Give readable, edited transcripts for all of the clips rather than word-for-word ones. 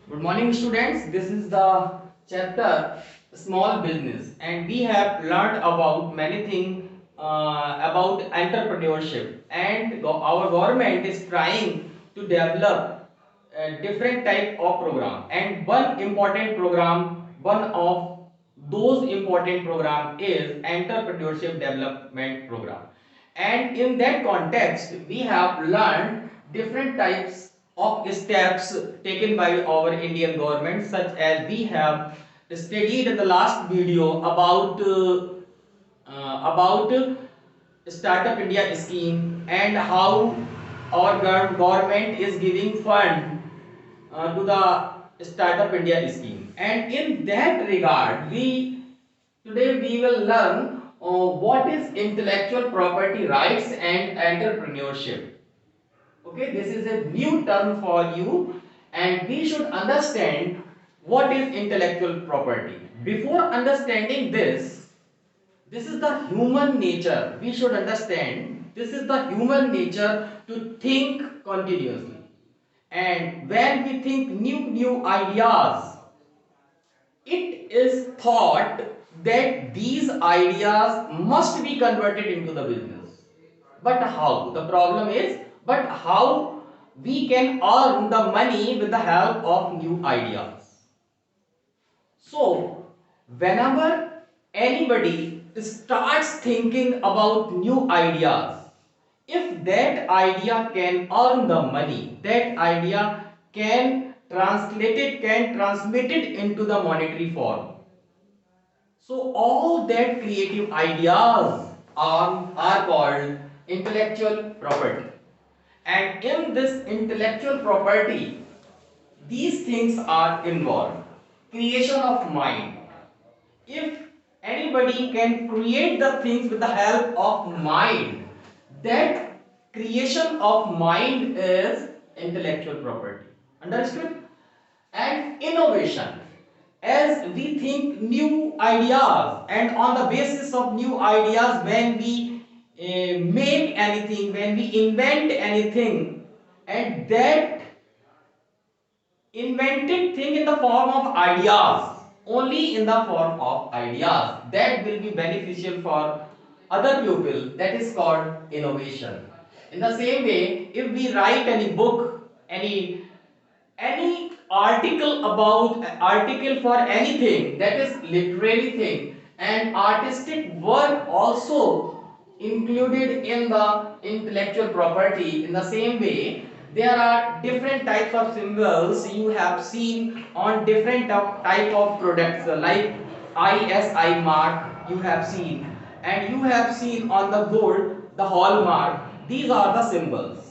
Good morning, students. This is the chapter small business, and we have learned about many things about entrepreneurship. And our government is trying to develop a different type of program. And one important program, one of those important program is entrepreneurship development program. And in that context, we have learned different types of steps taken by our Indian government, such as we have studied in the last video about Startup India scheme and how our government is giving fund to the Startup India scheme. And in that regard, today we will learn what is intellectual property rights and entrepreneurship. Okay, this is a new term for you, and we should understand what is intellectual property. Before understanding this is the human nature. We should understand this is the human nature to think continuously. And when we think new ideas, it is thought that these ideas must be converted into the business. But how? The problem is, but how we can earn the money with the help of new ideas? So, whenever anybody starts thinking about new ideas, if that idea can earn the money, that idea can transmit it into the monetary form. So all that creative ideas are called intellectual property. And in this intellectual property, these things are involved. Creation of mind. If anybody can create the things with the help of mind, that creation of mind is intellectual property. Understood? And innovation, as we think new ideas, and on the basis of new ideas, when we make anything, when we invent anything, and that invented thing in the form of ideas, only in the form of ideas, that will be beneficial for other people, that is called innovation. In the same way, if we write any book, any article for anything, that is literary thing, and artistic work also included in the intellectual property. In the same way, there are different types of symbols you have seen on different type of products, like ISI mark you have seen, and you have seen on the gold the hallmark. These are the symbols.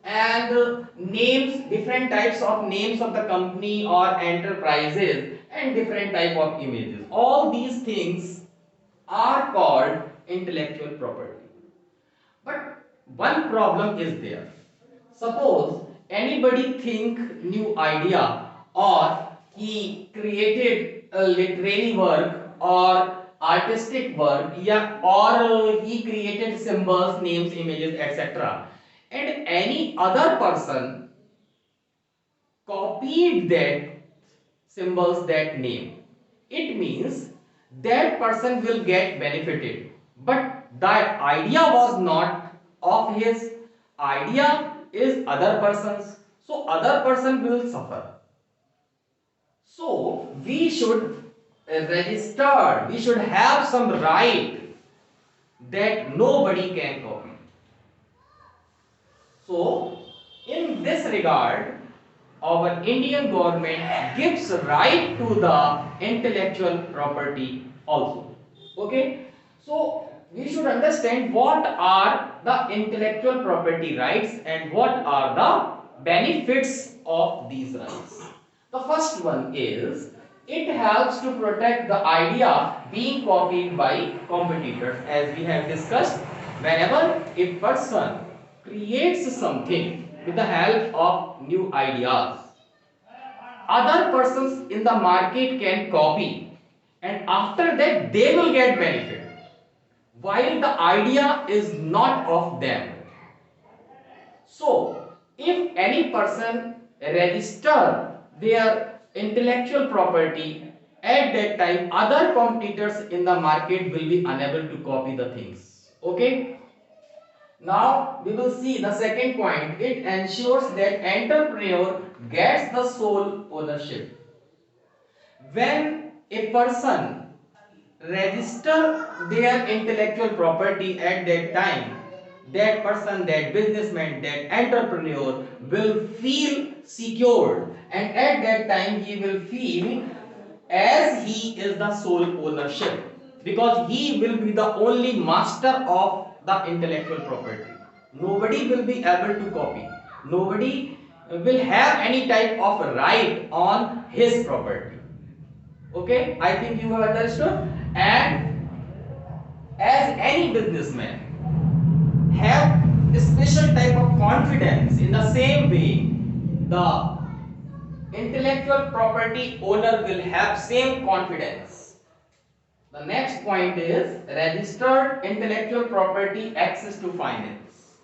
And names, different types of names of the company or enterprises, and different type of images, all these things are called intellectual property. But one problem is there. Suppose anybody think new idea, or he created a literary work or artistic work, yeah, or he created symbols, names, images, etc. And any other person copied that symbols, that name. It means that person will get benefited, but that idea was not of his. Idea is other person's, so other person will suffer. So we should register, we should have some right that nobody can copy. So in this regard, our Indian government gives right to the intellectual property also. Okay, so we should understand what are the intellectual property rights and what are the benefits of these rights. The first one is it helps to protect the idea being copied by competitors. As we have discussed, whenever a person creates something with the help of new ideas, other persons in the market can copy, and after that they will get benefit while the idea is not of them. So if any person register their intellectual property, at that time other competitors in the market will be unable to copy the things. Okay. Now we will see the second point. It ensures that entrepreneur gets the sole ownership. When a person register their intellectual property, at that time that person, that businessman, that entrepreneur will feel secured, and at that time he will feel as he is the sole ownership, because he will be the only master of the intellectual property. Nobody will be able to copy, nobody will have any type of right on his property. Okay, I think you have understood. And as any businessman have a special type of confidence, in the same way the intellectual property owner will have same confidence. The next point is registered intellectual property access to finance.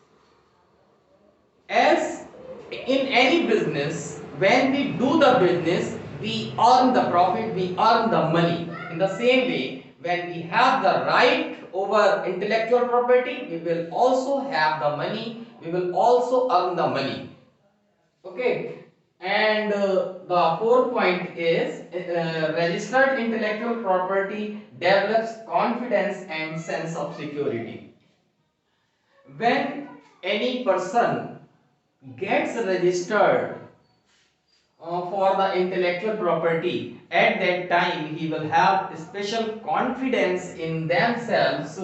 As in any business, when we do the business, we earn the profit, we earn the money. In the same way, when we have the right over intellectual property, we will also have the money, we will also earn the money. Okay. And the fourth point is registered intellectual property develops confidence and sense of security. When any person gets registered for the intellectual property, at that time he will have special confidence in themselves,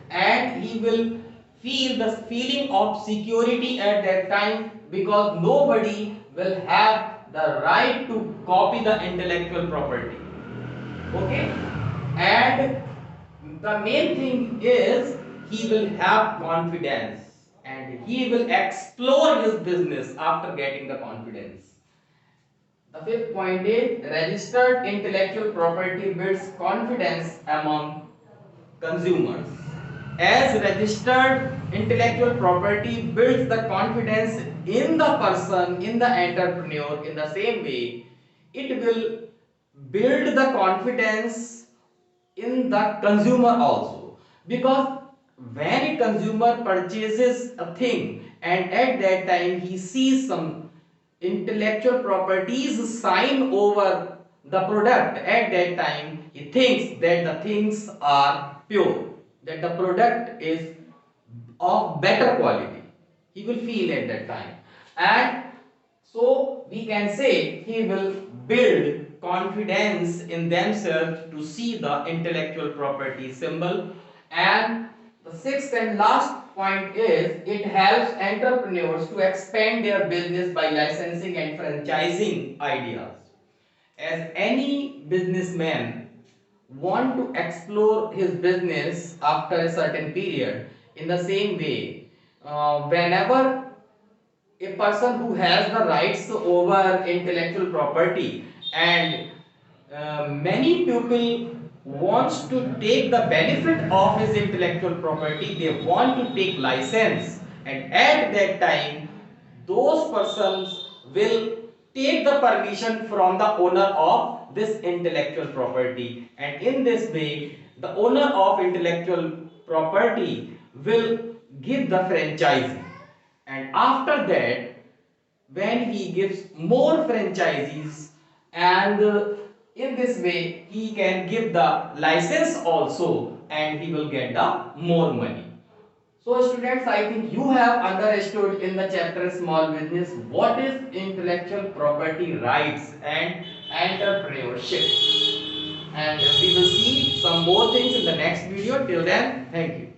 and he will feel the feeling of security at that time, because nobody will have the right to copy the intellectual property. Okay. And the main thing is he will have confidence, and he will explore his business after getting the confidence. The fifth point is registered intellectual property builds confidence among consumers. As registered intellectual property builds the confidence in the person, in the entrepreneur, in the same way, it will build the confidence in the consumer also. Because when a consumer purchases a thing, and at that time he sees some intellectual properties sign over the product, at that time he thinks that the things are pure, that the product is of better quality, he will feel at that time. And so we can say he will build confidence in themselves to see the intellectual property symbol. And the sixth and last point is it helps entrepreneurs to expand their business by licensing and franchising ideas. As any businessman want to explore his business after a certain period, in the same way, whenever a person who has the rights over intellectual property, and many people wants to take the benefit of his intellectual property, they want to take license, and at that time those persons will take the permission from the owner of this intellectual property, and in this way the owner of intellectual property will give the franchise. And after that, when he gives more franchises, and in this way he can give the license also, and he will get the more money. So students, I think you have understood in the chapter small business what is intellectual property rights and entrepreneurship, and we will see some more things in the next video. Till then, thank you.